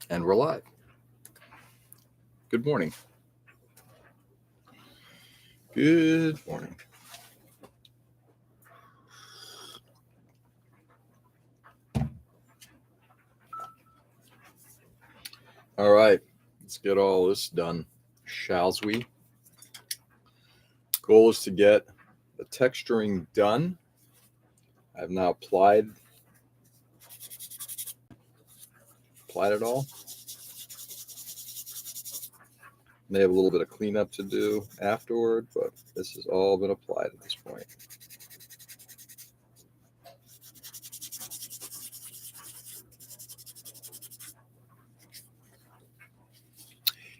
And we're live. Good morning. Good morning. All right, let's get all this done, shall we? Goal is to get the texturing done. I've now applied it all. May have a little bit of cleanup to do afterward, but this has all been applied at this point.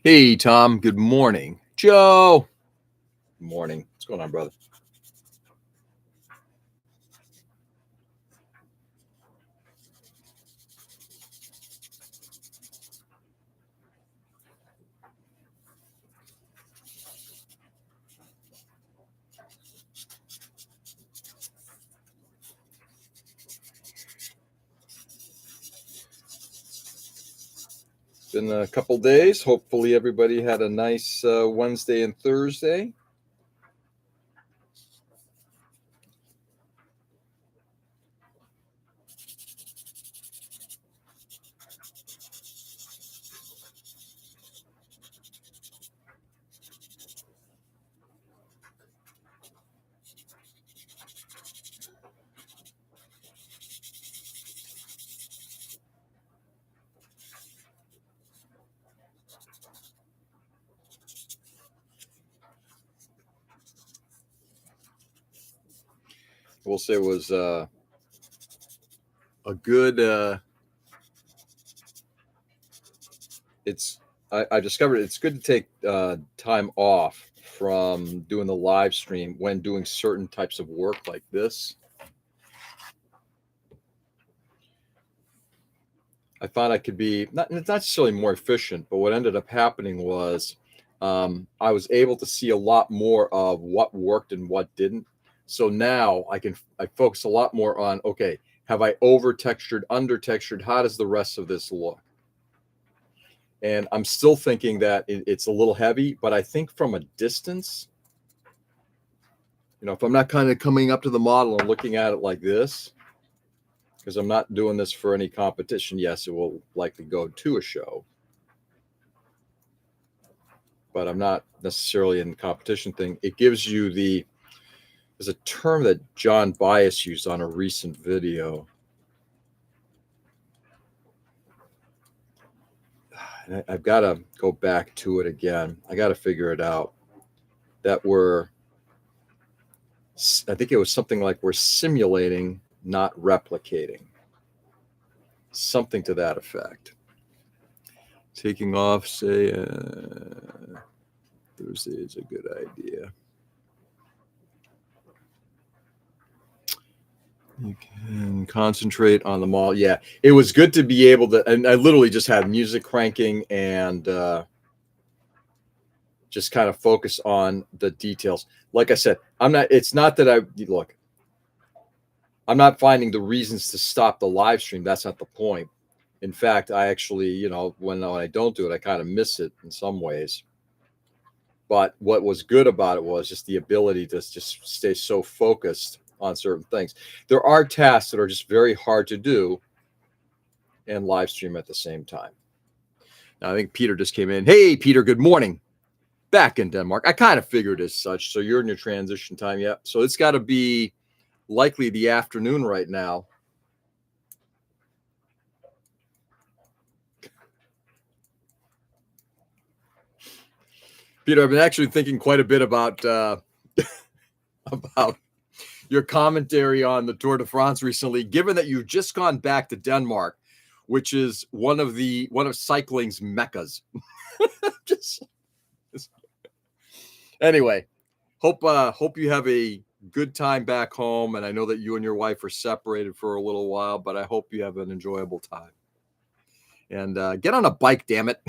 Hey, Tom. Good morning. Joe. Good morning. What's going on, brother? Been a couple days. Hopefully everybody had a nice Wednesday and Thursday. We'll say it was a good. I discovered it's good to take time off from doing the live stream when doing certain types of work like this. I found I could be not necessarily more efficient, but what ended up happening was I was able to see a lot more of what worked and what didn't. So now I focus a lot more on, okay, have I over textured, under textured? How does the rest of this look? And I'm still thinking that it's a little heavy, but I think from a distance, if I'm not kind of coming up to the model and looking at it like this, because I'm not doing this for any competition. Yes, it will likely go to a show, but I'm not necessarily in the competition thing. It gives you there's a term that John Bias used on a recent video. And I've got to go back to it again. I got to figure it out. I think it was something like we're simulating, not replicating. Something to that effect. Taking off, say, Thursday is a good idea. You can concentrate on them all. Yeah, it was good to be able to, and I literally just had music cranking and just kind of focus on the details. Like I said, it's not that I'm not finding the reasons to stop the live stream. That's not the point. In fact, I actually, when I don't do it, I kind of miss it in some ways. But what was good about it was just the ability to just stay so focused on certain things. There are tasks that are just very hard to do and live stream at the same time. Now, I think Peter just came in. Hey, Peter, good morning. Back in Denmark. I kind of figured as such. So you're in your transition time. Yep. So it's got to be likely the afternoon right now. Peter, I've been actually thinking quite a bit about your commentary on the Tour de France recently, given that you've just gone back to Denmark, which is one of cycling's meccas. Anyway, hope you have a good time back home, and I know that you and your wife are separated for a little while, but I hope you have an enjoyable time. And get on a bike, damn it.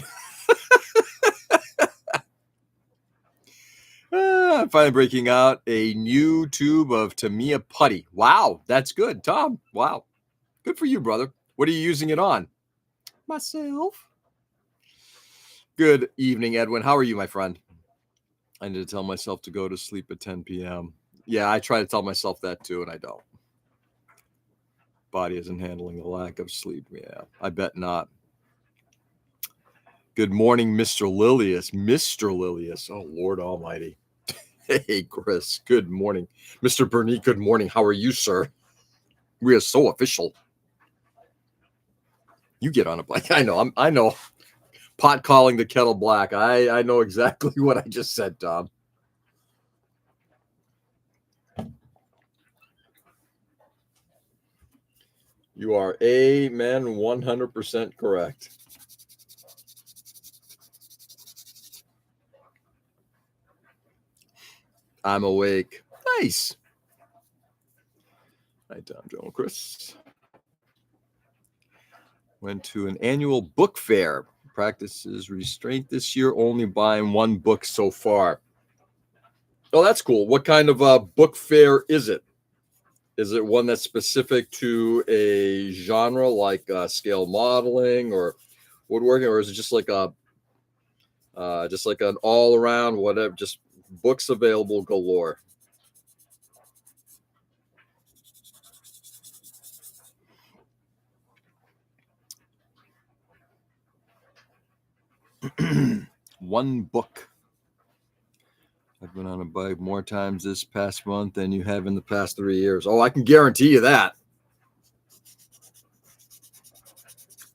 I'm finally breaking out a new tube of Tamiya putty. Wow, that's good, Tom. Wow, good for you, brother. What are you using it on? Myself. Good evening, Edwin. How are you, my friend? I need to tell myself to go to sleep at 10 p.m. Yeah, I try to tell myself that too, and I don't. Body isn't handling the lack of sleep. Yeah, I bet not. Good morning, Mr. Lilius. Mr. Lilius. Oh, Lord Almighty. Hey, Chris. Good morning. Mr. Bernie, good morning. How are you, sir? We are so official. You get on a bike. I know. Pot calling the kettle black. I know exactly what I just said, Tom. You are amen 100% correct. I'm awake. Nice. Hi, Tom, Joe, and Chris. Went to an annual book fair. Practices restraint this year, only buying one book so far. Oh, that's cool. What kind of book fair is it? Is it one that's specific to a genre like scale modeling or woodworking, or is it just like an all around whatever, just books available galore? One book. I've been on a bike more times this past month than you have in the past 3 years. Oh, I can guarantee you that.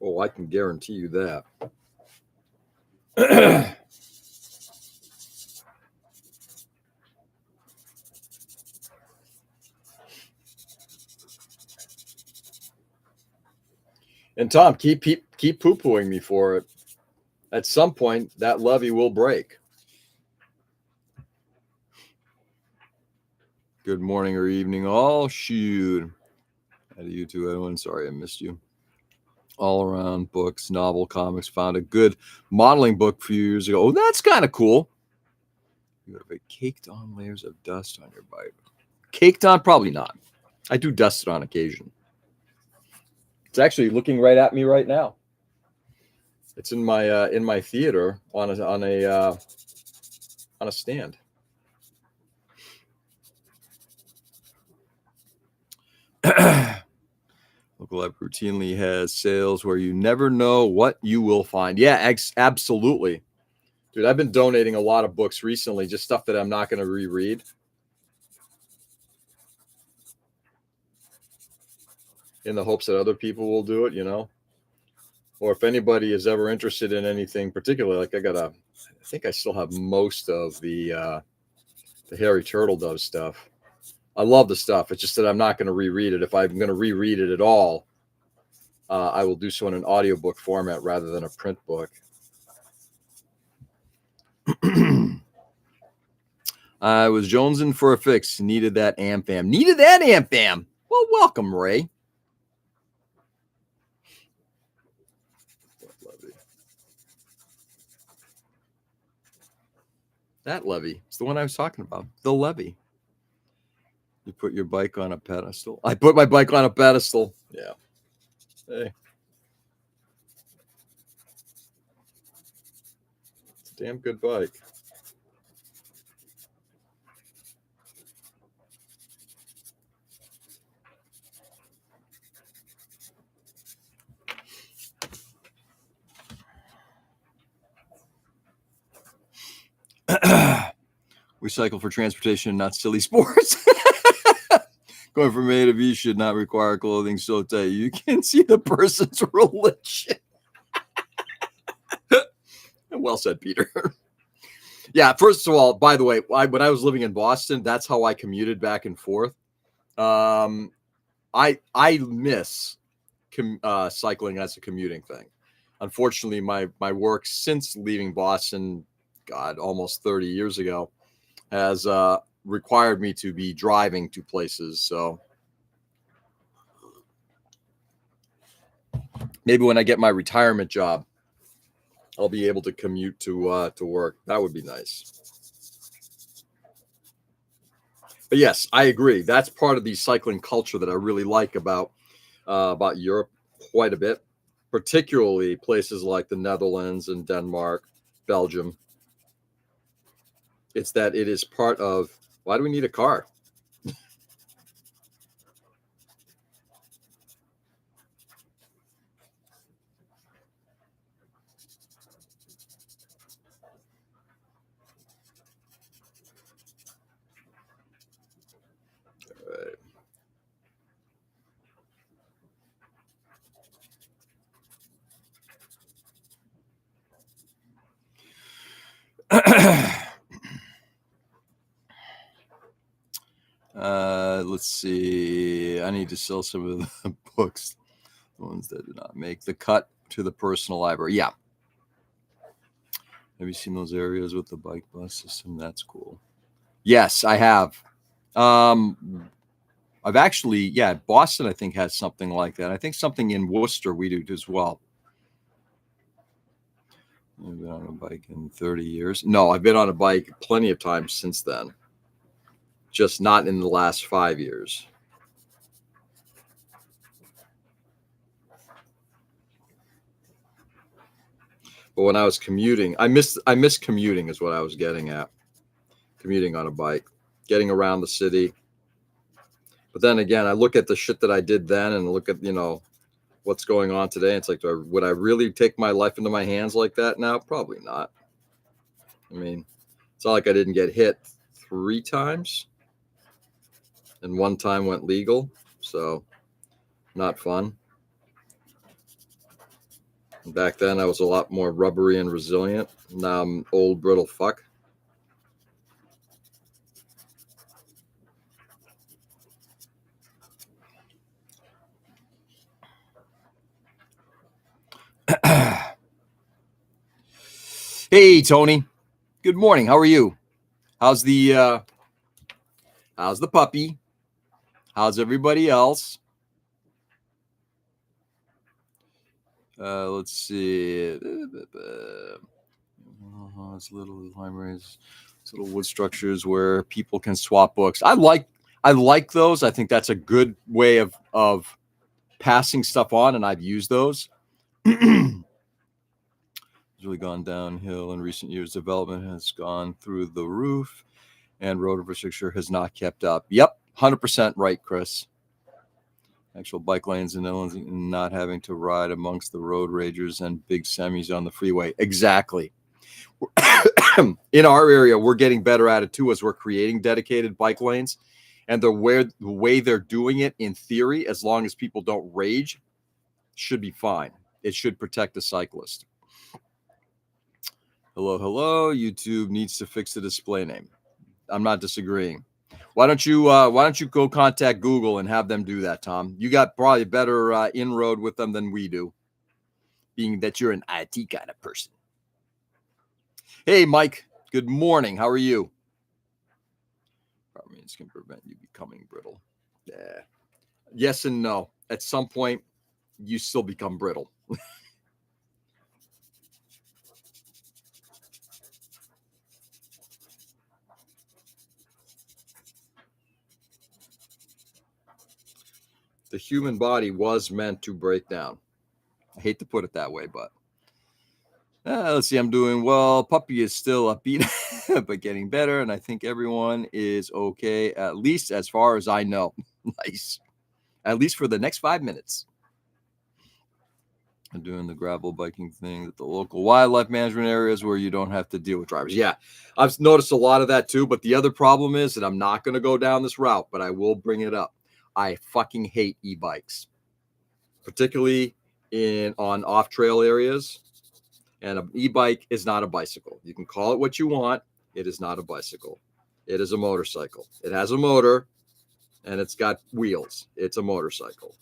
Oh, I can guarantee you that. And Tom, keep poo-pooing me for it. At some point, that levee will break. Good morning or evening, all. Shoot. How do you two, Edwin? Sorry I missed you. All around books, novel, comics. Found a good modeling book a few years ago. Oh, that's kind of cool. You have caked on layers of dust on your bike. Caked on? Probably not. I do dust it on occasion. It's actually looking right at me right now. It's in my theater on a stand. Local Lab routinely has sales where you never know what you will find. Yeah, absolutely. Dude, I've been donating a lot of books recently, just stuff that I'm not going to reread. In the hopes that other people will do it, Or if anybody is ever interested in anything particular, like I think I still have most of the Harry Turtledove stuff. I love the stuff. It's just that I'm not going to reread it. If I'm going to reread it at all, I will do so in an audiobook format rather than a print book. I was jonesing for a fix. Needed that AmFam. Well, welcome, Ray. That levee. It's the one I was talking about. The levee. You put your bike on a pedestal. I put my bike on a pedestal. Yeah. Hey. It's a damn good bike. We cycle for transportation, not silly sports. Going from A to B should not require clothing so tight you can see the person's religion. Well said, Peter. Yeah, first of all, by the way, when I was living in Boston, that's how I commuted back and forth. I miss cycling as a commuting thing. Unfortunately, my work since leaving Boston, God, almost 30 years ago, has required me to be driving to places. So maybe when I get my retirement job, I'll be able to commute to work. That would be nice. But yes, I agree. That's part of the cycling culture that I really like about Europe quite a bit, particularly places like the Netherlands and Denmark. Belgium. It's that it is part of, why do we need a car? Let's see. I need to sell some of the books, the ones that did not make the cut to the personal library. Yeah. Have you seen those areas with the bike bus system? That's cool. Yes, I have. I've actually, yeah, Boston, I think, has something like that. I think something in Worcester we do as well. I've been on a bike in 30 years. No, I've been on a bike plenty of times since then, just not in the last 5 years. But when I was commuting, I miss commuting is what I was getting at. Commuting on a bike, getting around the city. But then again, I look at the shit that I did then and look at, what's going on today. It's like, would I really take my life into my hands like that now? Probably not. I mean, it's not like I didn't get hit 3 times and 1 time went legal. So not fun. Back then I was a lot more rubbery and resilient. Now I'm old, brittle fuck. Hey, Tony. Good morning. How are you? How's the puppy? How's everybody else? Let's see. It's little libraries, little wood structures where people can swap books. I like those. I think that's a good way of passing stuff on, and I've used those. It's really gone downhill in recent years. Development has gone through the roof, and road infrastructure has not kept up. Yep, 100% right, Chris. Actual bike lanes and not having to ride amongst the road ragers and big semis on the freeway. Exactly. In our area, we're getting better at it too, as we're creating dedicated bike lanes. And the way they're doing it, in theory, as long as people don't rage, should be fine. It should protect the cyclist. Hello. YouTube needs to fix the display name. I'm not disagreeing. Why don't you go contact Google and have them do that, Tom? You got probably better inroad with them than we do, being that you're an IT kind of person. Hey, Mike. Good morning. How are you? Means can prevent you becoming brittle. Yeah. Yes and no. At some point, you still become brittle. The human body was meant to break down. I hate to put it that way, but let's see. I'm doing well. Puppy is still upbeat, but getting better. And I think everyone is okay, at least as far as I know. Nice. At least for the next 5 minutes. I'm doing the gravel biking thing at the local wildlife management areas where you don't have to deal with drivers. Yeah, I've noticed a lot of that too. But the other problem is that I'm not going to go down this route, but I will bring it up. I fucking hate e-bikes, particularly on off-trail areas. And an e-bike is not a bicycle. You can call it what you want. It is not a bicycle. It is a motorcycle. It has a motor, and it's got wheels. It's a motorcycle.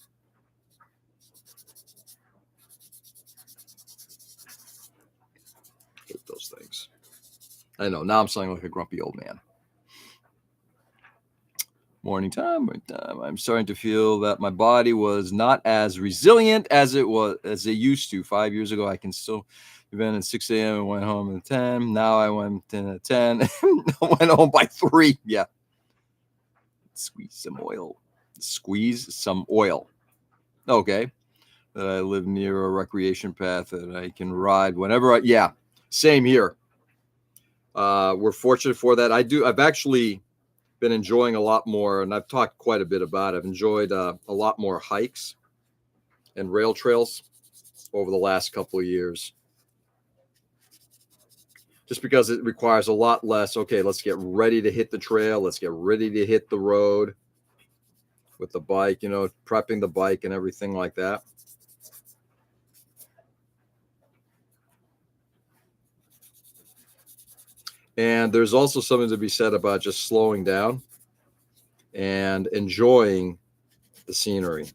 Hate those things. I know. Now I'm sounding like a grumpy old man. Morning time. I'm starting to feel that my body was not as resilient as it used to. 5 years ago, I can still event at 6 a.m. and went home at 10. Now I went in at 10. Went home by 3. Yeah. Squeeze some oil. Okay. That I live near a recreation path that I can ride whenever yeah. Same here. We're fortunate for that. I've actually been enjoying a lot more, and I've talked quite a bit about it. I've enjoyed a lot more hikes and rail trails over the last couple of years. Just because it requires a lot less. Okay, let's get ready to hit the trail. Let's get ready to hit the road with the bike, prepping the bike and everything like that. And there's also something to be said about just slowing down and enjoying the scenery.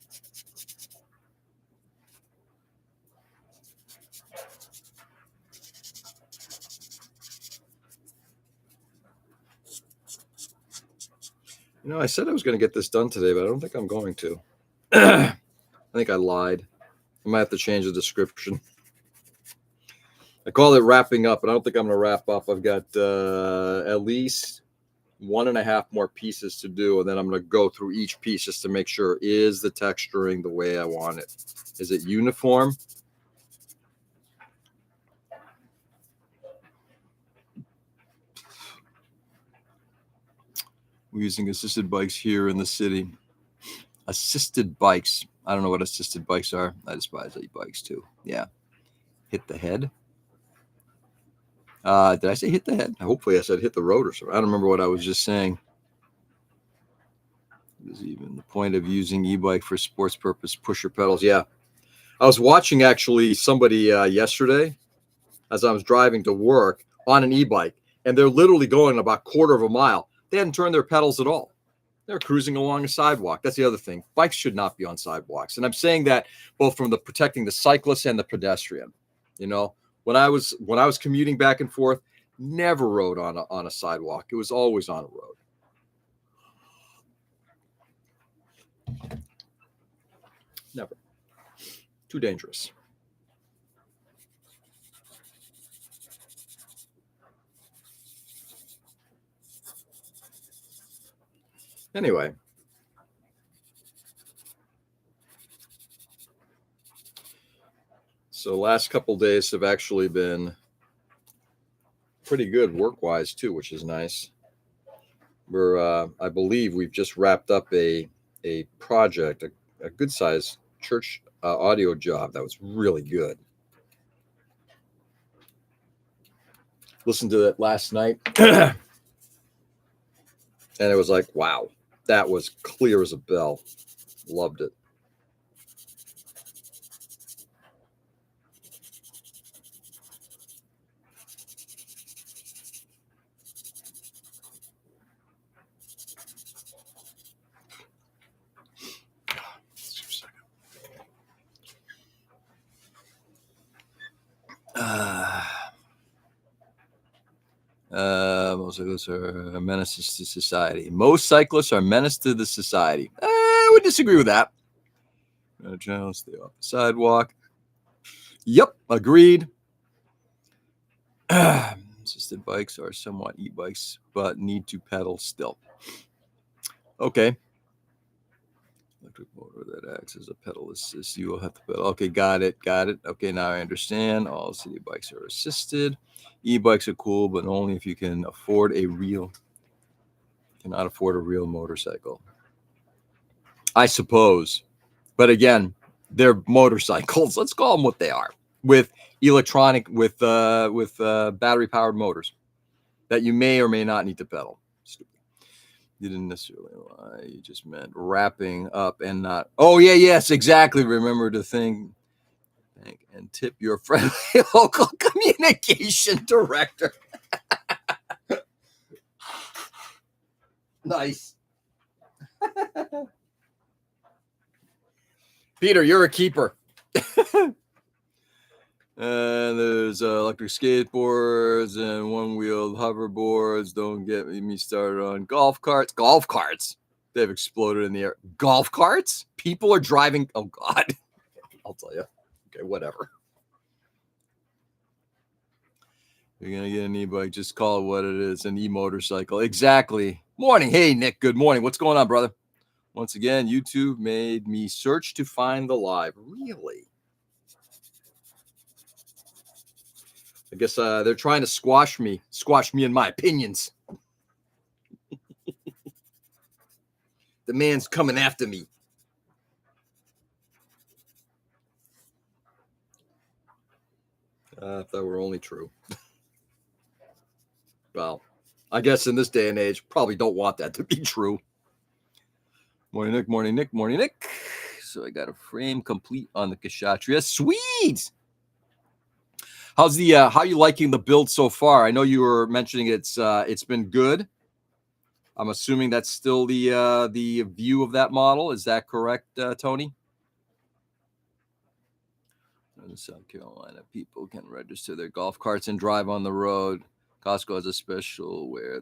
I said I was going to get this done today, but I don't think I'm going to. I think I lied. I might have to change the description. I call it wrapping up, but I don't think I'm going to wrap up. I've got at least 1.5 more pieces to do, and then I'm going to go through each piece just to make sure, is the texturing the way I want it? Is it uniform? We're using assisted bikes here in the city. Assisted bikes. I don't know what assisted bikes are. I despise e-bikes too. Yeah. Hit the head. Did I say hit the head? Hopefully I said hit the road or something. I don't remember what I was just saying. Is even the point of using e-bike for sports purpose, pusher pedals? Yeah. I was watching actually somebody yesterday as I was driving to work on an e-bike, and they're literally going about 1/4 of a mile. They hadn't turned their pedals at all. They're cruising along a sidewalk. That's the other thing. Bikes should not be on sidewalks. And I'm saying that both from the protecting the cyclist and the pedestrian. When I was commuting back and forth, never rode on a sidewalk. It was always on a road. Never. Too dangerous. Anyway. So last couple days have actually been pretty good work-wise too, which is nice. I believe we've just wrapped up a project, a good-sized church audio job that was really good. Listened to it last night, and it was like, wow, that was clear as a bell. Loved it. Most cyclists are menaces to society. Most cyclists are menace to the society. I would disagree with that. Channel, stay off the sidewalk. Yep, agreed. Assisted bikes are somewhat e-bikes, but need to pedal still. Okay. Electric motor that acts as a pedal assist. You will have to pedal. Okay, got it. Okay, now I understand. All city bikes are assisted. E-bikes are cool, but only if you can afford cannot afford a real motorcycle. I suppose. But again, they're motorcycles. Let's call them what they are. With battery powered motors that you may or may not need to pedal. Stupid. You didn't necessarily lie. You just meant wrapping up and not. Oh, yeah, yes, exactly. Remember to thank and tip your friendly local communication director. Nice. Peter, you're a keeper. And there's electric skateboards and one-wheeled hoverboards. Don't get me started on golf carts. Golf carts. They've exploded in the air. Golf carts? People are driving. Oh, God. I'll tell you. Okay, whatever. You're going to get an e-bike. Just call it what it is, an e-motorcycle. Exactly. Morning. Hey, Nick. Good morning. What's going on, brother? Once again, YouTube made me search to find the live. Really? I guess they're trying to squash me and my opinions. The man's coming after me. If that were only true. Well, I guess in this day and age, probably don't want that to be true. Morning, Nick. Morning, Nick. Morning, Nick. So I got a frame complete on the Kshatriya. Sweet. How's the how you liking the build so far? I know you were mentioning it's been good. I'm assuming that's still the view of that model. Is that correct, Tony? In South Carolina, people can register their golf carts and drive on the road. Costco has a special where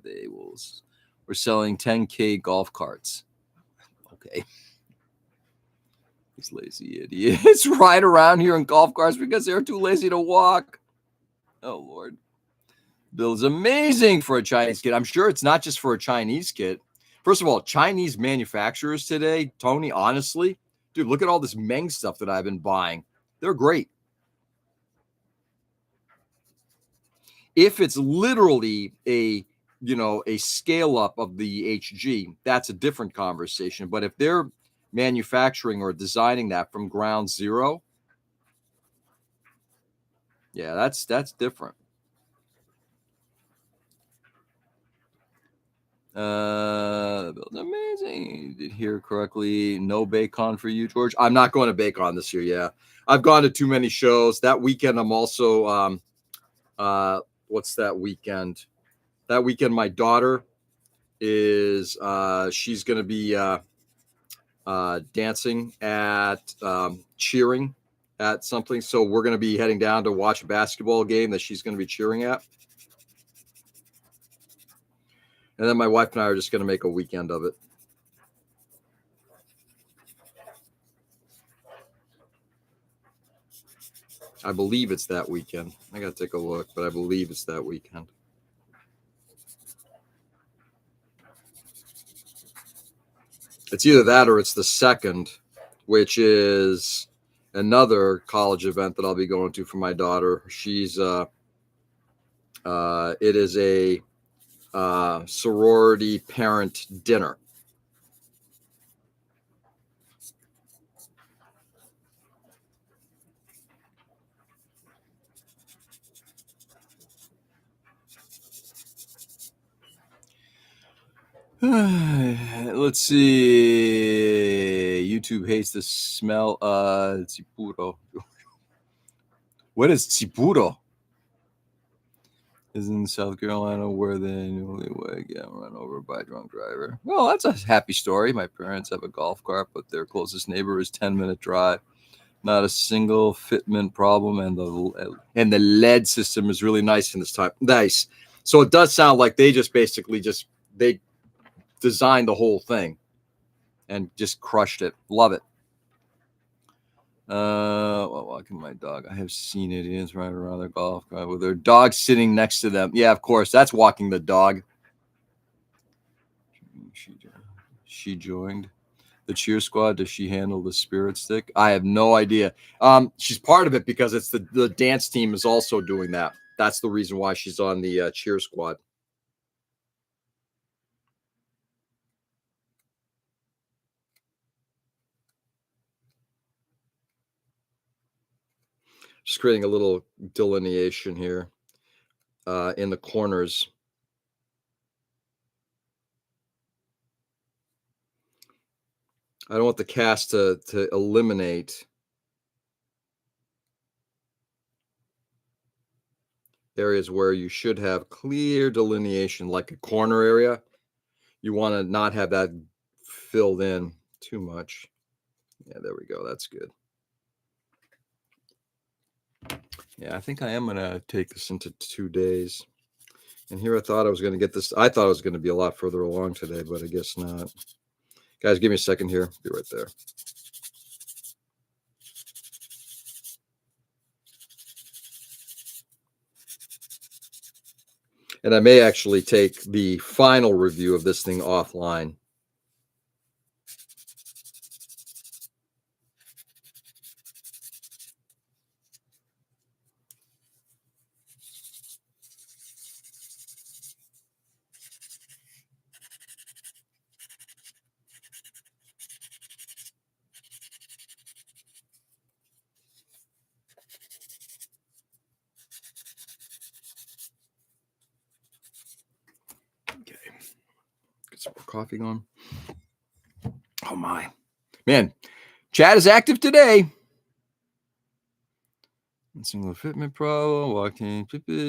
we're selling 10K golf carts. Okay. These lazy idiots ride around here in golf carts because they're too lazy to walk. Oh, Lord. Bill is amazing for a Chinese kid. I'm sure it's not just for a Chinese kid. First of all, Chinese manufacturers today, Tony, honestly, dude, look at all this Meng stuff that I've been buying. They're great. If it's literally a scale up of the HG, that's a different conversation. But if they're manufacturing or designing that from ground zero, yeah, that's different. Amazing. You did hear correctly. No Baycon for you, George. I'm not going to Baycon this year. Yeah, I've gone to too many shows. That weekend, I'm also what's that weekend? That weekend, my daughter is she's going to be dancing at cheering at something. So we're going to be heading down to watch a basketball game that she's going to be cheering at. And then my wife and I are just going to make a weekend of it. I believe it's that weekend. I got to take a look, but I believe it's that weekend. It's either that or it's the second, which is another college event that I'll be going to for my daughter. She's it is a sorority parent dinner. Let's see. YouTube hates the smell. Tsipuro. What is Tsipuro? Is in South Carolina where the newlywed get run over by a drunk driver. Well, that's a happy story. My parents have a golf cart, but their closest neighbor is 10-minute drive. Not a single fitment problem, and the lead system is really nice in this time. Nice. So it does sound like they just basically they designed the whole thing and just crushed it. Love it. Well, walking my dog. I have seen idiots ride around their golf cart with their dog sitting next to them. Yeah, of course. That's walking the dog. She joined the cheer squad. Does she handle the spirit stick? I have no idea. She's part of it because it's the dance team is also doing that. That's the reason why she's on the cheer squad. Just creating a little delineation here in the corners. I don't want the cast to eliminate areas where you should have clear delineation, like a corner area. You want to not have that filled in too much. Yeah, there we go. That's good. Yeah, I think I am going to take this into 2 days. And here I thought I was going to get this. I thought I was going to be a lot further along today, but I guess not. Guys, give me a second here. Be right there. And I may actually take the final review of this thing offline. coffee going? Oh my. Man, chat is active today. Single fitment problem, walking,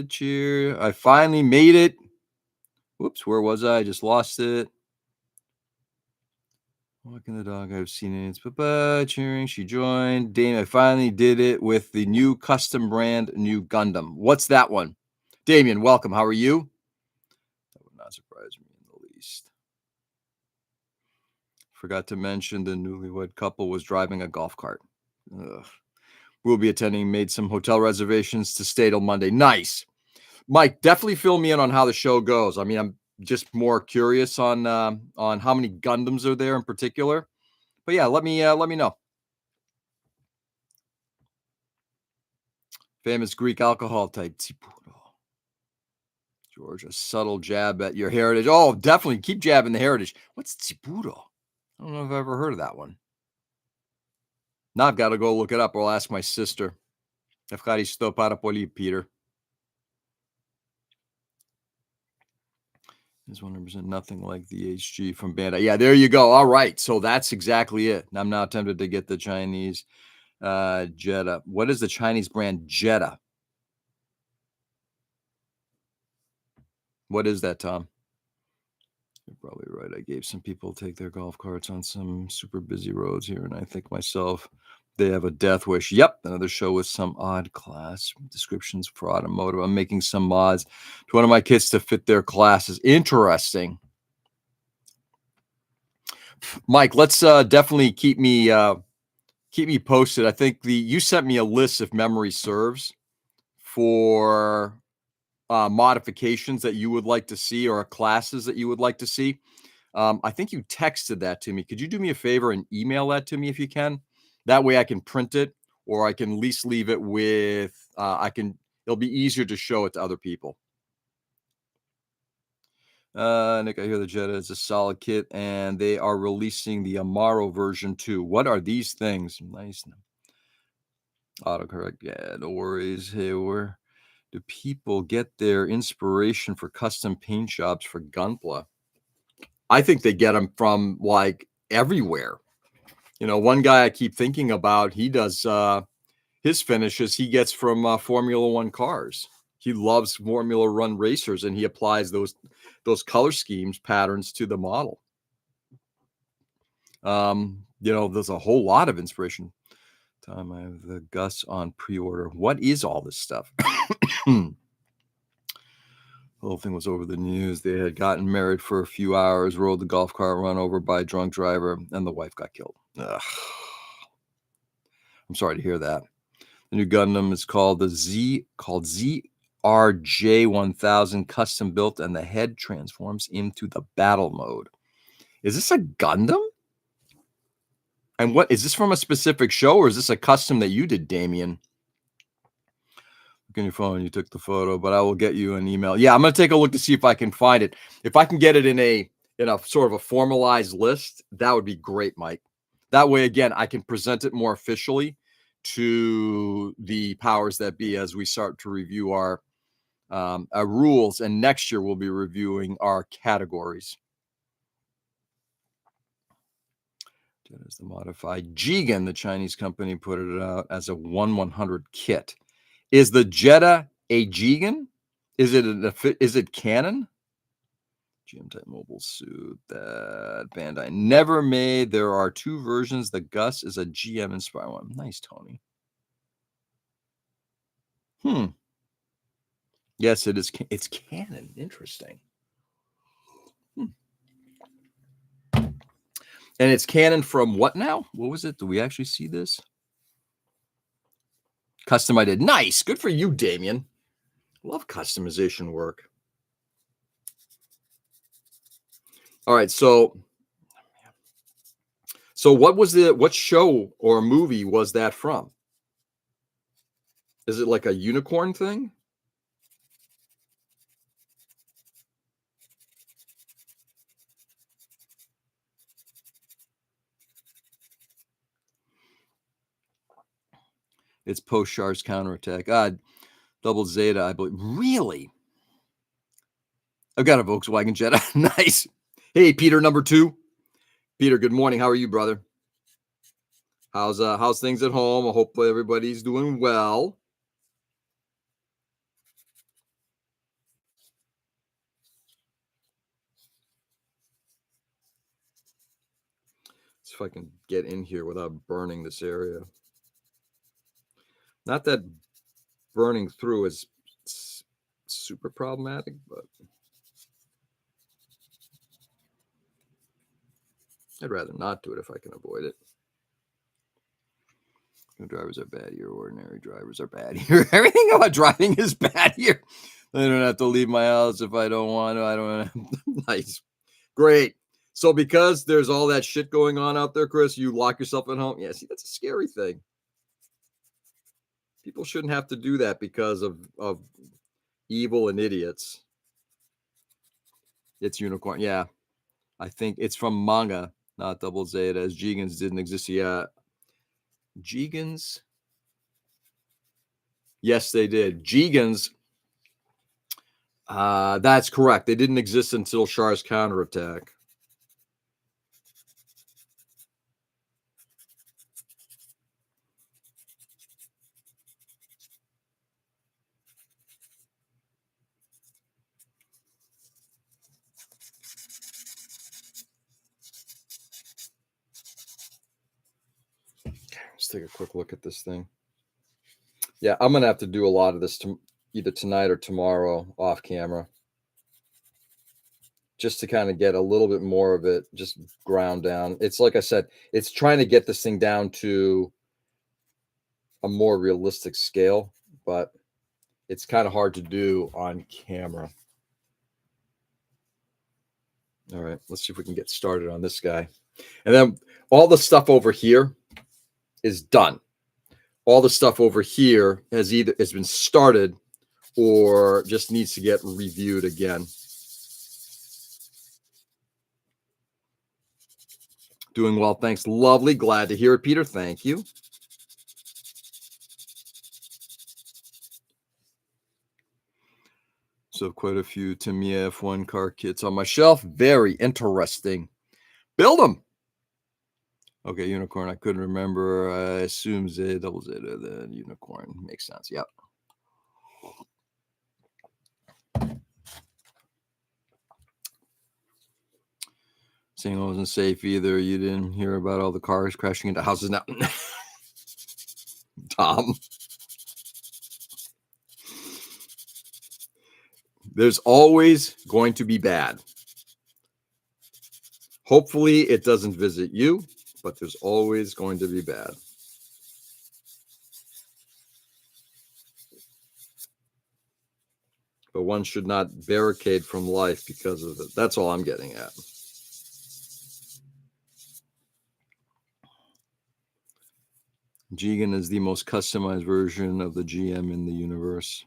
cheer. I finally made it. Whoops, where was I? I just lost it. Walking the dog, I've seen it. Cheering, she joined. Dame, I finally did it with the new custom brand, new Gundam. What's that one? Damien, welcome. How are you? That would not surprise me in the least. Forgot to mention the newlywed couple was driving a golf cart. Ugh. We'll be attending, made some hotel reservations to stay till Monday. Nice. Mike, definitely fill me in on how the show goes. I mean, I'm just more curious on how many Gundams are there in particular. But yeah, let me know. Famous Greek alcohol type. George, a subtle jab at your heritage. Oh, definitely keep jabbing the heritage. What's Tsiburo? I don't know if I've ever heard of that one. Now I've got to go look it up, or I'll ask my sister. Efkaristo para poli, Peter. Is 100% nothing like the HG from Bandai. Yeah, there you go. All right. So that's exactly it. I'm now tempted to get the Chinese Jetta. What is the Chinese brand Jetta? What is that, Tom? You're probably right. I gave some people take their golf carts on some super busy roads here, and I think myself, they have a death wish. Yep, another show with some odd class descriptions for automotive. I'm making some mods to one of my kits to fit their classes. Interesting. Mike, let's definitely keep me posted. I think you sent me a list, if memory serves, for modifications that you would like to see or classes that you would like to see. I think you texted that to me. Could you do me a favor and email that to me if you can? That way I can print it, or I can at least leave it with, it'll be easier to show it to other people. Nick, I hear the Jetta is a solid kit, and they are releasing the Amaro version too. What are these things? Nice. Autocorrect. Yeah, no worries. Hey, where do people get their inspiration for custom paint jobs for Gunpla? I think they get them from like everywhere. You know, one guy I keep thinking about, he does his finishes he gets from Formula One cars. He loves Formula One racers, and he applies those color schemes patterns to the model. You know, there's a whole lot of inspiration. Time I have the Gus on pre-order. What is all this stuff? The whole thing was over the news. They had gotten married for a few hours, rode the golf cart, run over by a drunk driver, and the wife got killed. Ugh. I'm sorry to hear that. The new Gundam is called ZRJ1000, custom built, and the head transforms into the battle mode. Is this a Gundam? And what is this from a specific show, or is this a custom that you did, Damien? Look on your phone, you took the photo, but I will get you an email. Yeah, I'm going to take a look to see if I can find it. If I can get it in a sort of a formalized list, that would be great, Mike. That way, again, I can present it more officially to the powers that be as we start to review our rules. And next year, we'll be reviewing our categories. That is the modified Jigen. The Chinese company put it out as a 1/100 kit. Is the Jetta a Jigen? Is it canon? GM type mobile suit that Bandai never made. There are two versions. The Gus is a GM inspired one. Nice, Tony. Yes, it is. It's canon. Interesting. And it's canon from what now? What was it? Do we actually see this? Custom I did. Nice. Good for you, Damien. Love customization work. All right. So what show or movie was that from? Is it like a unicorn thing? It's post-Shar's counterattack. Double Zeta, I believe. Really? I've got a Volkswagen Jetta. Nice. Hey, Peter, number 2. Peter, good morning. How are you, brother? How's things at home? I hope everybody's doing well. See if I can get in here without burning this area. Not that burning through is super problematic, but I'd rather not do it if I can avoid it. Good drivers are bad here. Ordinary drivers are bad here. Everything about driving is bad here. I don't have to leave my house if I don't want to. I don't. Nice. Great. So because there's all that shit going on out there, Chris, you lock yourself at home. Yeah, see, that's a scary thing. People shouldn't have to do that because of evil and idiots. It's unicorn. Yeah. I think it's from manga, not double zeta, as Gigans didn't exist yet. Gigans? Yes, they did. Gigans, that's correct. They didn't exist until Char's counterattack. Let's take a quick look at this thing. Yeah, I'm gonna have to do a lot of this either tonight or tomorrow off camera, just to kind of get a little bit more of it just ground down. It's like I said, it's trying to get this thing down to a more realistic scale, but it's kind of hard to do on camera. All right, let's see if we can get started on this guy. And then all the stuff over here is done. All the stuff over here has been started or just needs to get reviewed again. Doing well, thanks. Lovely. Glad to hear it, Peter. Thank you. So quite a few Tamiya F1 car kits on my shelf. Very interesting. Build them. Okay, unicorn. I couldn't remember. I assume Z double zeta, then unicorn. Makes sense. Yep. Saying I wasn't safe either. You didn't hear about all the cars crashing into houses now. Tom. There's always going to be bad. Hopefully it doesn't visit you, but there's always going to be bad. But one should not barricade from life because of it. That's all I'm getting at. Jigen is the most customized version of the GM in the universe.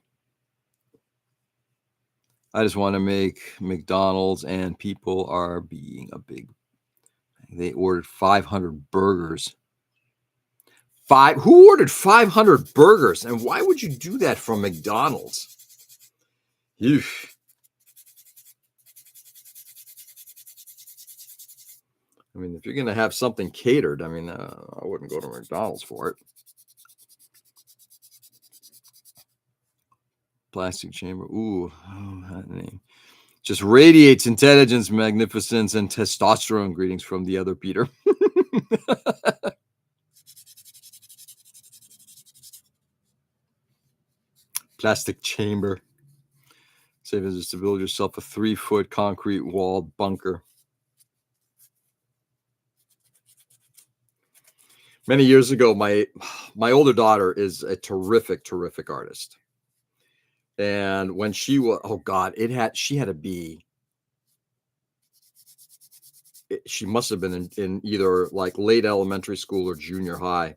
I just want to make McDonald's, and people are being a big. They ordered 500 burgers. Who ordered 500 burgers? And why would you do that from McDonald's? Eesh. I mean, if you're going to have something catered, I mean, I wouldn't go to McDonald's for it. Plastic chamber. Ooh, that name. Just radiates intelligence, magnificence, and testosterone. Greetings from the other Peter. Plastic chamber. Save as to build yourself a 3-foot concrete walled bunker. Many years ago, my older daughter is a terrific artist. And when she was, oh God, she had to be, she must have been in either like late elementary school or junior high.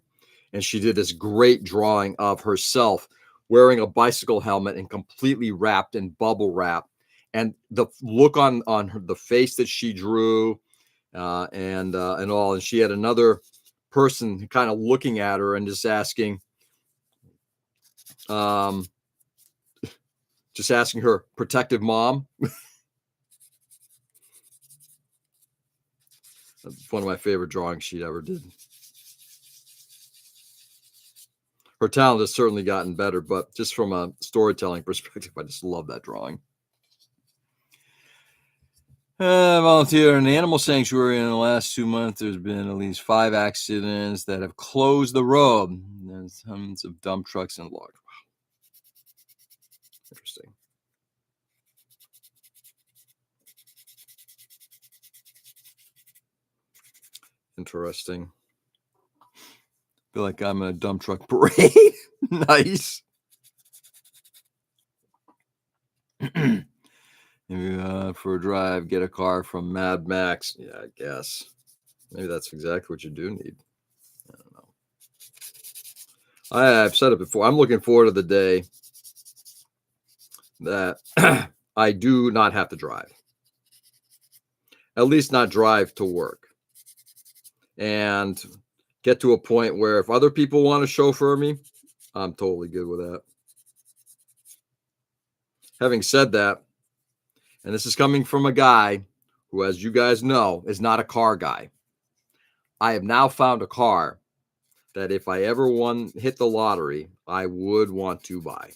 And she did this great drawing of herself wearing a bicycle helmet and completely wrapped in bubble wrap. And the look on the face that she drew and all. And she had another person kind of looking at her and just asking her, protective mom. That's one of my favorite drawings she ever did. Her talent has certainly gotten better, but just from a storytelling perspective, I just love that drawing. Volunteer in an animal sanctuary in the last 2 months. There's been at least 5 accidents that have closed the road. There's tons of dump trucks and logs. Wow. Interesting. Interesting. Feel like I'm in a dump truck parade. Nice. For a drive, get a car from Mad Max. Yeah, I guess. Maybe that's exactly what you do need. I don't know. I've said it before. I'm looking forward to the day that I do not have to drive. At least not drive to work. And get to a point where if other people want to chauffeur me, I'm totally good with that. Having said that, and this is coming from a guy who, as you guys know, is not a car guy. I have now found a car that if I ever hit the lottery, I would want to buy.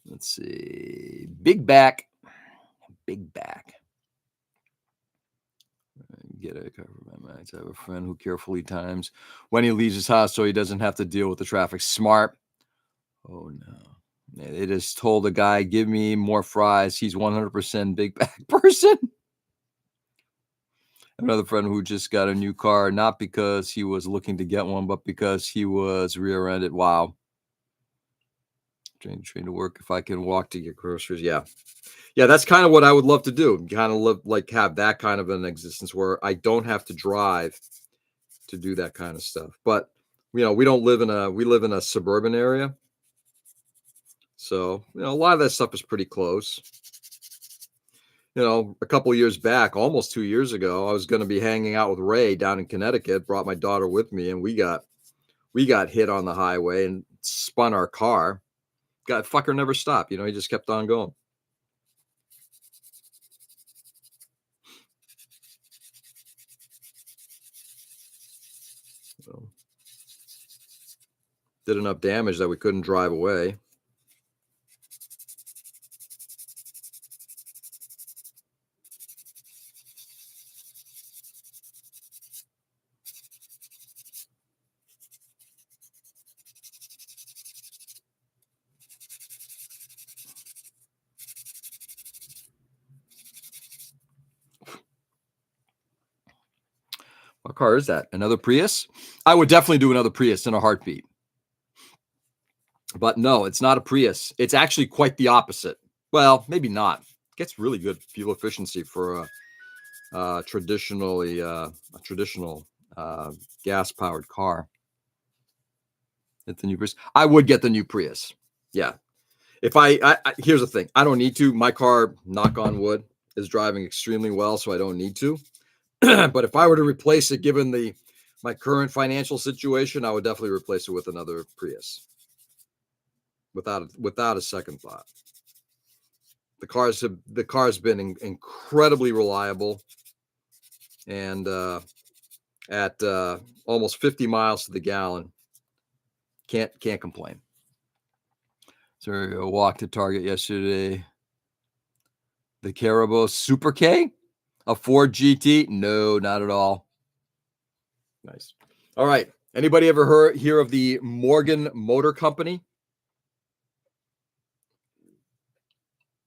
Let's see. Big back. Get a cover my mind. I have a friend who carefully times when he leaves his house so he doesn't have to deal with the traffic. Smart. Oh no. It is told a guy, give me more fries. He's 100% big back person. Another friend who just got a new car, not because he was looking to get one, but because he was rear-ended. Wow. Train to work if I can walk to get groceries. Yeah. Yeah, that's kind of what I would love to do. Kind of live like have that kind of an existence where I don't have to drive to do that kind of stuff. But we live in a suburban area. So, a lot of that stuff is pretty close. A couple of years back, almost 2 years ago, I was going to be hanging out with Ray down in Connecticut, brought my daughter with me, and we got hit on the highway and spun our car. Fucker never stopped. He just kept on going. So, did enough damage that we couldn't drive away. What car is that? Another Prius? I would definitely do another Prius in a heartbeat. But no, it's not a Prius. It's actually quite the opposite. Well, maybe not. It gets really good fuel efficiency for a traditional gas-powered car. Get the new Prius. I would get the new Prius. Yeah. If I here's the thing. I don't need to. My car, knock on wood, is driving extremely well, so I don't need to. But if I were to replace it, given my current financial situation, I would definitely replace it with another Prius. Without a second thought. The car's been incredibly reliable, and at almost 50 miles to the gallon, can't complain. So a walk to Target yesterday. The Caribou Super K, a Ford GT? No, not at all. Nice. All right. Anybody ever hear of the Morgan Motor Company?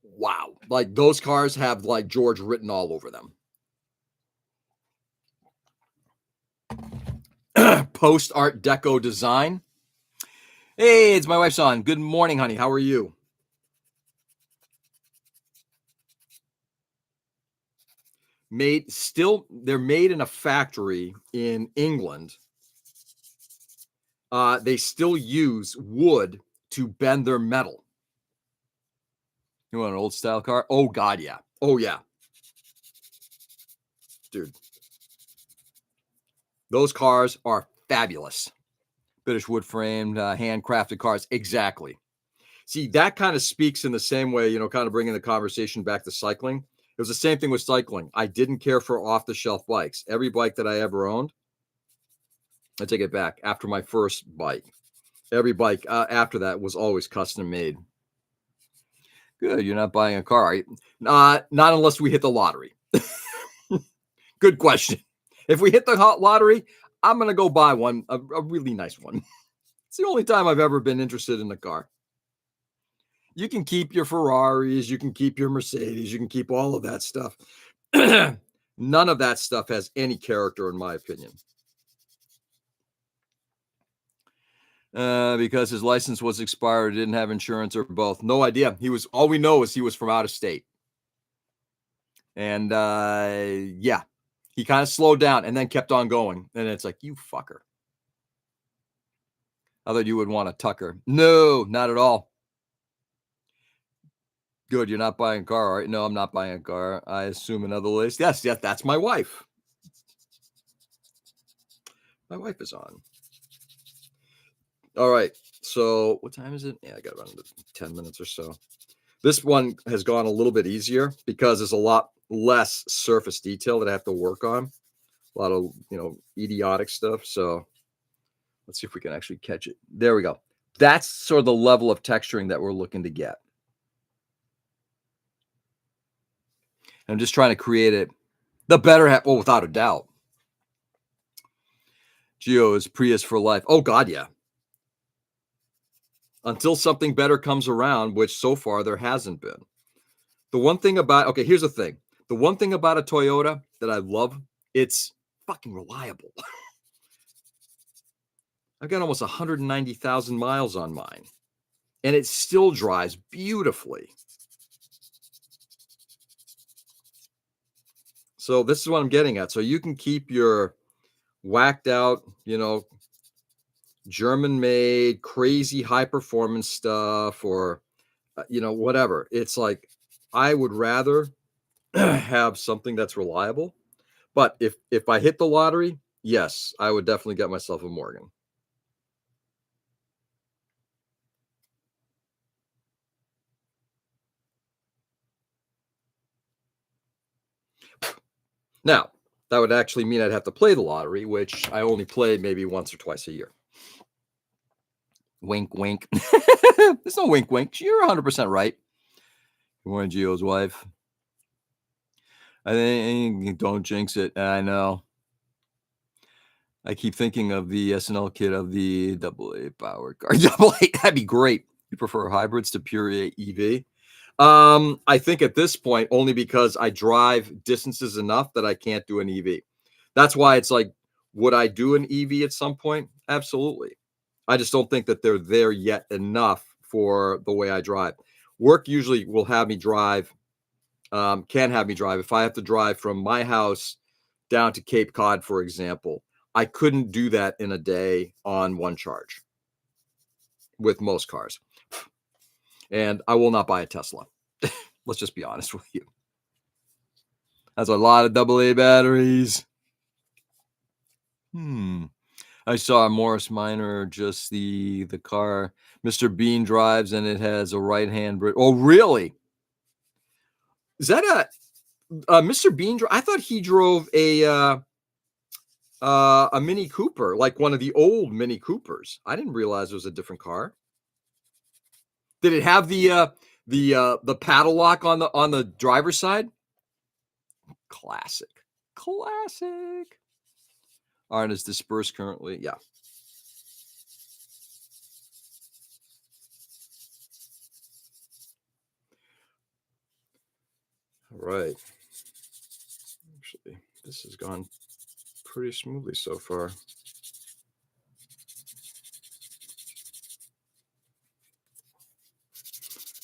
Wow. Like those cars have like George written all over them. Post Art Deco design. Hey, it's my wife's on. Good morning, honey. How are you? They're made in a factory in England. They still use wood to bend their metal. You want an old style car? Oh God, yeah. Oh yeah. Dude. Those cars are fabulous. British wood framed, handcrafted cars. Exactly. See, that kind of speaks in the same way, kind of bringing the conversation back to cycling. It was the same thing with cycling. I didn't care for off the shelf bikes. Every bike that I ever owned, I take it back. After my first bike, every bike after that was always custom made. Good. You're not buying a car. Right? Not unless we hit the lottery. Good question. If we hit the hot lottery, I'm going to go buy one, a really nice one. It's the only time I've ever been interested in a car. You can keep your Ferraris, you can keep your Mercedes, you can keep all of that stuff. None of that stuff has any character, in my opinion. Because his license was expired, didn't have insurance, or both. No idea. All we know is he was from out of state. And yeah, he kind of slowed down and then kept on going. And it's like, you fucker. I thought you would want a Tucker. No, not at all. Good. You're not buying a car, right? No, I'm not buying a car. I assume another list. Yes, that's my wife. My wife is on. All right. So what time is it? Yeah, I got around 10 minutes or so. This one has gone a little bit easier because there's a lot less surface detail that I have to work on. A lot of, idiotic stuff. So let's see if we can actually catch it. There we go. That's sort of the level of texturing that we're looking to get. I'm just trying to create it the better half. Well, without a doubt. Geo is Prius for life. Oh, God, yeah. Until something better comes around, which so far there hasn't been. The one thing about, here's the thing. The one thing about a Toyota that I love, it's fucking reliable. I've got almost 190,000 miles on mine, and it still drives beautifully. So this is what I'm getting at. So you can keep your whacked out, German-made, crazy high-performance stuff or, whatever. It's like I would rather have something that's reliable. But if I hit the lottery, yes, I would definitely get myself a Morgan. Now, that would actually mean I'd have to play the lottery, which I only play maybe once or twice a year. Wink, wink. There's no wink, wink. You're 100% right. Good morning, Gio's wife. I think don't jinx it. I know. I keep thinking of the SNL kit of the AA powered car. AA, that'd be great. You prefer hybrids to pure EV? I think at this point, only because I drive distances enough that I can't do an EV. That's why it's like, would I do an EV at some point? Absolutely. I just don't think that they're there yet enough for the way I drive. Work usually will have me drive, can have me drive. If I have to drive from my house down to Cape Cod, for example, I couldn't do that in a day on one charge with most cars. And I will not buy a Tesla. Let's just be honest with you. That's a lot of AA batteries. I saw a Morris Minor, just the car Mr. Bean drives, and it has a right-hand brake. Oh, really? Is that a Mr. Bean? I thought he drove a Mini Cooper, like one of the old Mini Coopers. I didn't realize it was a different car. Did it have the paddle lock on the driver's side? Classic. Art is dispersed currently. Yeah. All right. Actually, this has gone pretty smoothly so far.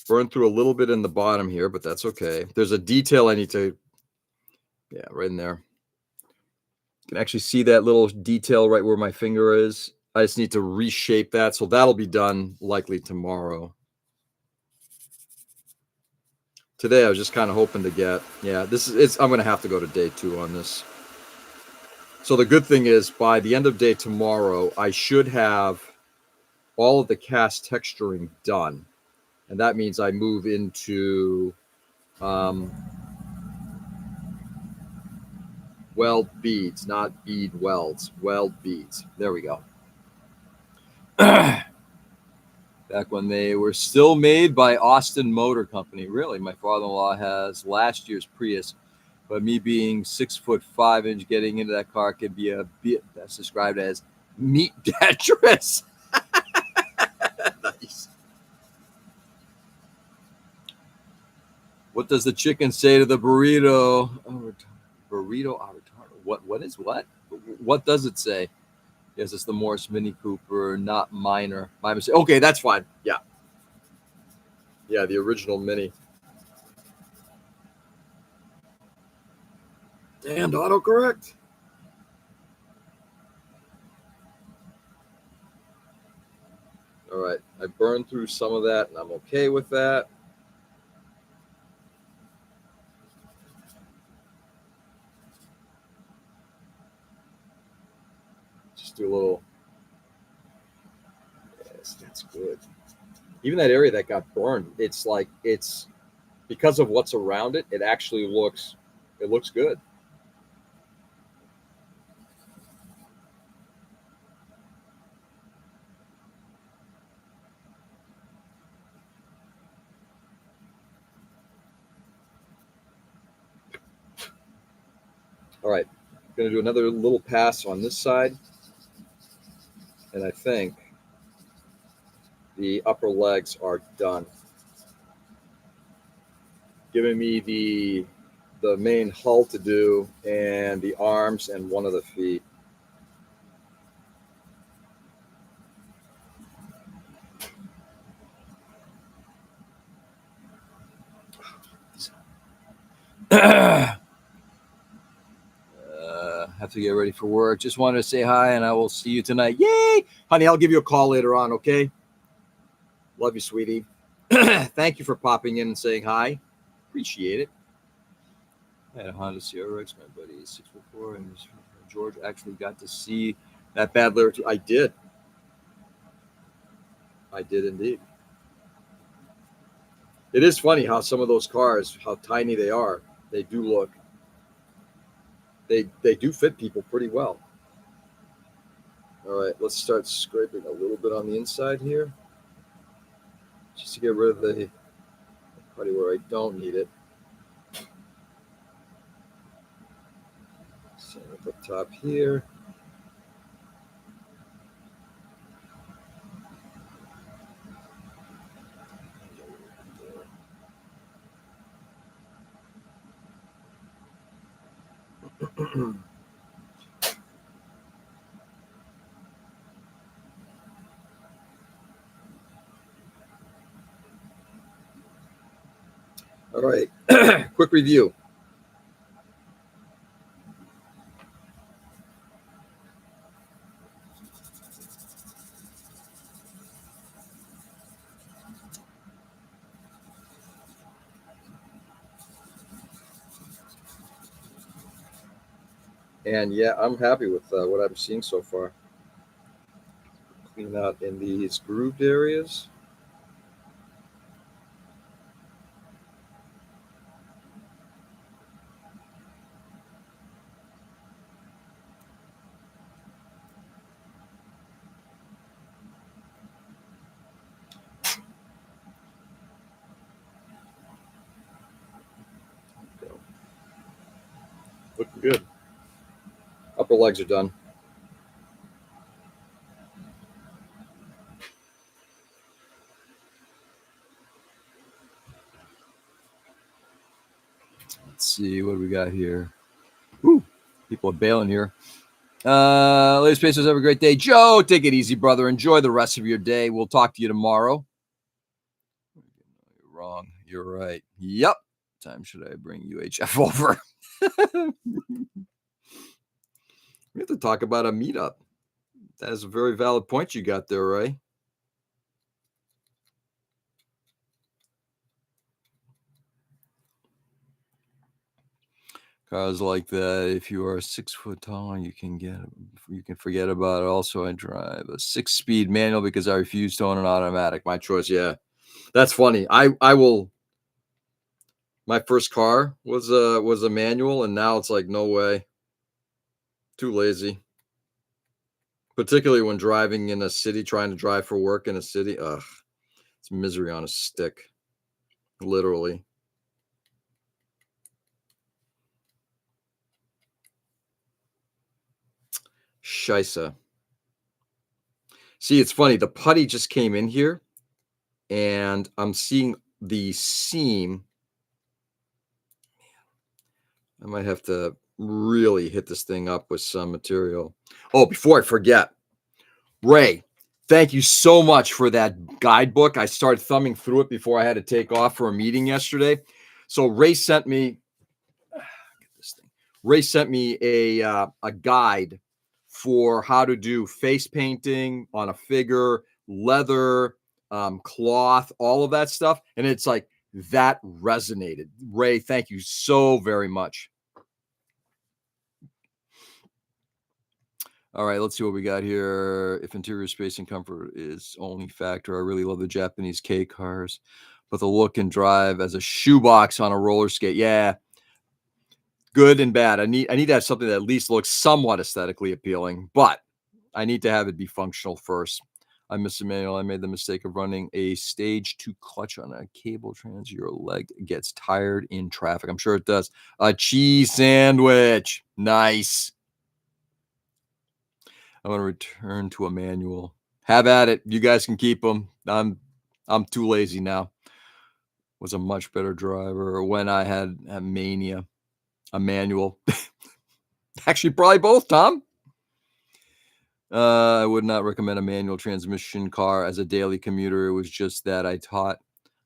Burned through a little bit in the bottom here, but that's okay. There's a detail I need to, right in there. You can actually see that little detail right where my finger is. I just need to reshape that. So that'll be done likely tomorrow. Today, I was just kind of hoping to get, I'm going to have to go to day 2 on this. So the good thing is by the end of day tomorrow, I should have all of the cast texturing done. And that means I move into weld beads, not bead welds, weld beads. There we go. Back when they were still made by Austin Motor Company. Really, my father-in-law has last year's Prius, but me being 6'5" getting into that car can be a bit that's described as meat dangerous. Nice. What does the chicken say to the burrito? Burrito avocado. What is what? What does it say? Yes, it's the Morris Mini Cooper, not Minor. My mistake. Okay, that's fine. Yeah. Yeah, the original Mini. Damn, autocorrect. All right, I burned through some of that, and I'm okay with that. Just do a little. Yes, that's good. Even that area that got burned, it's like it's because of what's around it. It actually looks, it looks good. All right, going to do another little pass on this side, and I think the upper legs are done. Giving me the main hull to do, and the arms and one of the feet. Have to get ready for work. Just wanted to say hi, and I will see you tonight. Yay! Honey, I'll give you a call later on, okay? Love you, sweetie. Thank you for popping in and saying hi. Appreciate it. I had a Honda CRX, my buddy, 6'4", and George actually got to see that bad lyric. I did. I did indeed. It is funny how some of those cars, how tiny they are, they do look. They do fit people pretty well. All right, let's start scraping a little bit on the inside here, just to get rid of the putty where I don't need it. Same up top here. All right, quick review. And yeah, I'm happy with what I'm seeing so far. Clean out in these grooved areas. Looking good. Upper legs are done. Let's see what do we got here. Woo, people are bailing here. Ladies Pacers, have a great day. Joe, take it easy, brother. Enjoy the rest of your day. We'll talk to you tomorrow. You're wrong. You're right. Yep. Time should I bring UHF over? We have to talk about a meetup. That is a very valid point you got there, Ray. Cars like that, if you are 6 foot tall, you can forget about it. Also, I drive a 6-speed manual because I refuse to own an automatic. My choice, yeah. That's funny. I will. My first car was a manual, and now it's like, no way. Too lazy. Particularly when driving in a city, trying to drive for work in a city. Ugh, it's misery on a stick. Literally. Scheisse. See, it's funny. The putty just came in here, and I'm seeing the seam. I might have to really hit this thing up with some material. Oh, before I forget, Ray, thank you so much for that guidebook. I started thumbing through it before I had to take off for a meeting yesterday. So Ray sent me a guide for how to do face painting on a figure, leather, cloth, all of that stuff. And it's like that resonated. Ray, thank you so very much. All right, let's see what we got here. If interior space and comfort is only factor, I really love the Japanese K cars, but the look and drive as a shoebox on a roller skate. Yeah, good and bad. I need to have something that at least looks somewhat aesthetically appealing, but I need to have it be functional first. I miss Emmanuel. I made the mistake of running a stage 2 clutch on a cable trans. Your leg gets tired in traffic. I'm sure it does. A cheese sandwich. Nice. I want to return to a manual. Have at it. You guys can keep them. I'm too lazy now. Was a much better driver when I had a mania, a manual. Actually, probably both, Tom. I would not recommend a manual transmission car as a daily commuter. It was just that I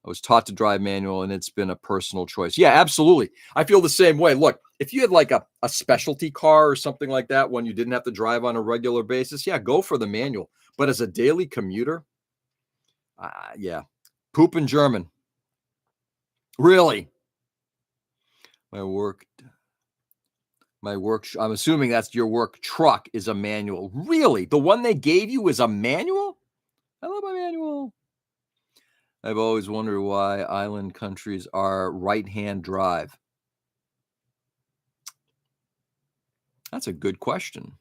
was taught to drive manual, and it's been a personal choice. Yeah, absolutely. I feel the same way. Look, if you had like a specialty car or something like that, when you didn't have to drive on a regular basis, yeah, go for the manual. But as a daily commuter, yeah, poop in German. Really? My work, I'm assuming that's your work truck is a manual. Really? The one they gave you is a manual? I love my manual. I've always wondered why island countries are right-hand drive. That's a good question.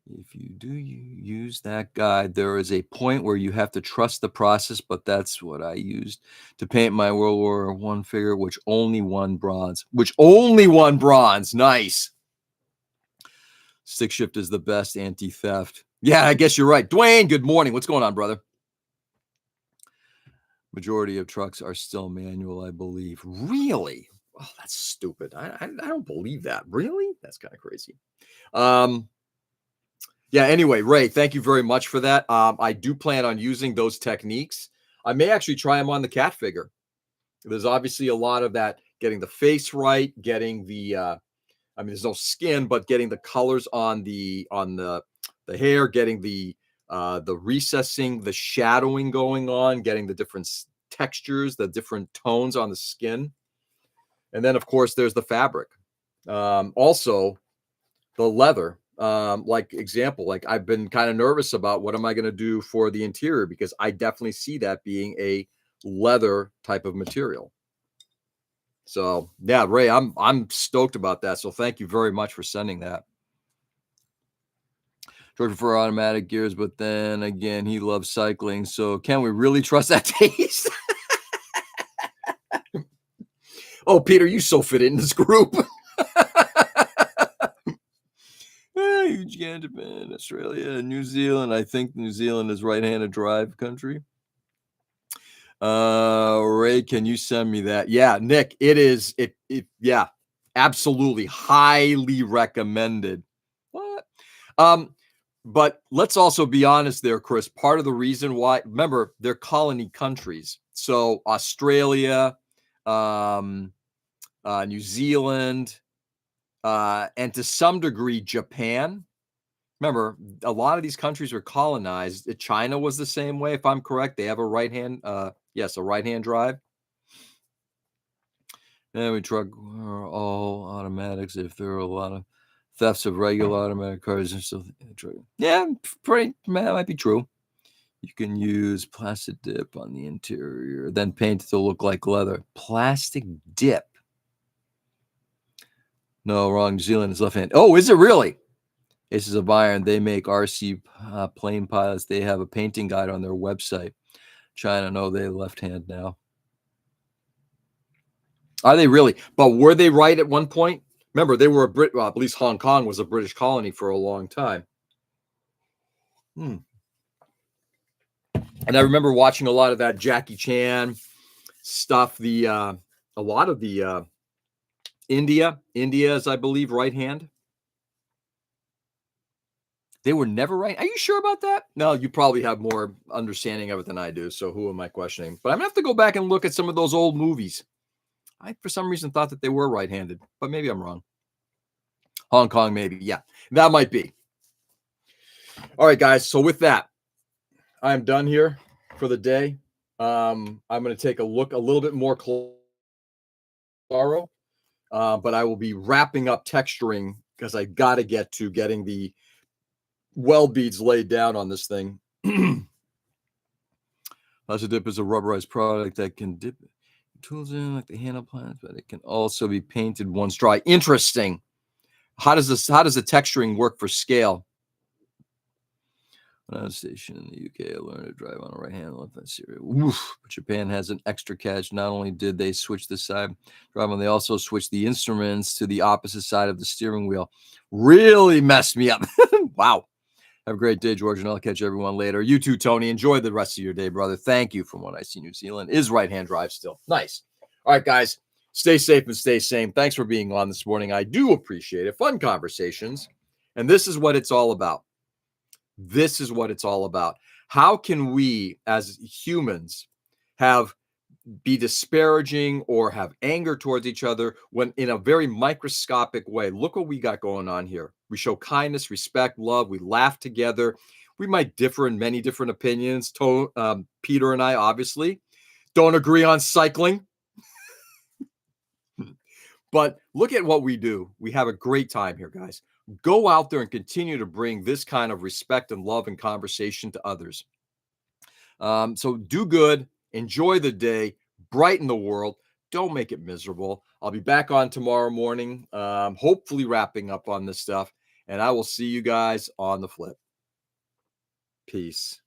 If you do use that guide, there is a point where you have to trust the process, but that's what I used to paint my World War I figure, which only won bronze. Nice. Stick shift is the best anti-theft. Yeah, I guess you're right. Dwayne, good morning. What's going on, brother? Majority of trucks are still manual, I believe. Really? Oh, that's stupid. I don't believe that. Really? That's kind of crazy. Yeah, anyway, Ray, thank you very much for that. I do plan on using those techniques. I may actually try them on the cat figure. There's obviously a lot of that, getting the face right, getting the there's no skin, but getting the colors on the hair, getting the recessing, the shadowing going on, getting the different textures, the different tones on the skin. And then, of course, there's the fabric. Also, the leather. Like I've been kind of nervous about what am I going to do for the interior, because I definitely see that being a leather type of material. So yeah, Ray, I'm stoked about that. So thank you very much for sending that. George prefer automatic gears, but then again, he loves cycling. So can we really trust that taste? Oh, Peter, you so fit in this group. Huge can Japan, Australia, New Zealand. I think New Zealand is right-handed drive country. Ray, can you send me that? Yeah, Nick, it is. Yeah, absolutely, highly recommended. What? But let's also be honest there, Chris. Part of the reason why, remember, they're colony countries. So Australia, New Zealand, and to some degree, Japan. Remember, a lot of these countries were colonized. China was the same way, if I'm correct. They have a right-hand, a right-hand drive. Every truck are all automatics. If there are a lot of thefts of regular automatic cars and stuff. Yeah, pretty, that might be true. You can use plastic dip on the interior, then paint it to look like leather. Plastic dip. No, wrong. New Zealand is left hand. Oh, is it really? Aces of Iron. They make RC plane pilots. They have a painting guide on their website. China, no, they left hand now. Are they really? But were they right at one point? Remember, they were a Brit. Well, at least Hong Kong was a British colony for a long time. And I remember watching a lot of that Jackie Chan stuff. A lot of the India is, I believe, right hand. They were never right. Are you sure about that? No, you probably have more understanding of it than I do. So who am I questioning? But I'm gonna have to go back and look at some of those old movies. I, for some reason, thought that they were right-handed, but maybe I'm wrong. Hong Kong, maybe. Yeah, that might be. All right, guys. So with that, I'm done here for the day. I'm going to take a look a little bit more tomorrow, but I will be wrapping up texturing because I got to get to getting the well beads laid down on this thing. Laser dip is a rubberized product that can dip tools in like the handle plants, but it can also be painted once dry. Interesting. How does the texturing work for scale? When I was stationed in the UK, I learned to drive on a right hand left hand steering. Oof. But Japan has an extra catch. Not only did they switch the side drive on, they also switched the instruments to the opposite side of the steering wheel. Really messed me up. Wow. Have a great day, George, and I'll catch everyone later. You too, Tony. Enjoy the rest of your day, brother. Thank you. From what I see, New Zealand is right-hand drive still. Nice. All right, guys. Stay safe and stay sane. Thanks for being on this morning. I do appreciate it. Fun conversations. And this is what it's all about. This is what it's all about. How can we, as humans, be disparaging or have anger towards each other when in a very microscopic way? Look what we got going on here. We show kindness, respect, love. We laugh together. We might differ in many different opinions. Peter and I obviously don't agree on cycling. But look at what we do. We have a great time here, guys. Go out there and continue to bring this kind of respect and love and conversation to others. So do good. Enjoy the day. Brighten the world. Don't make it miserable. I'll be back on tomorrow morning, hopefully wrapping up on this stuff. And I will see you guys on the flip. Peace.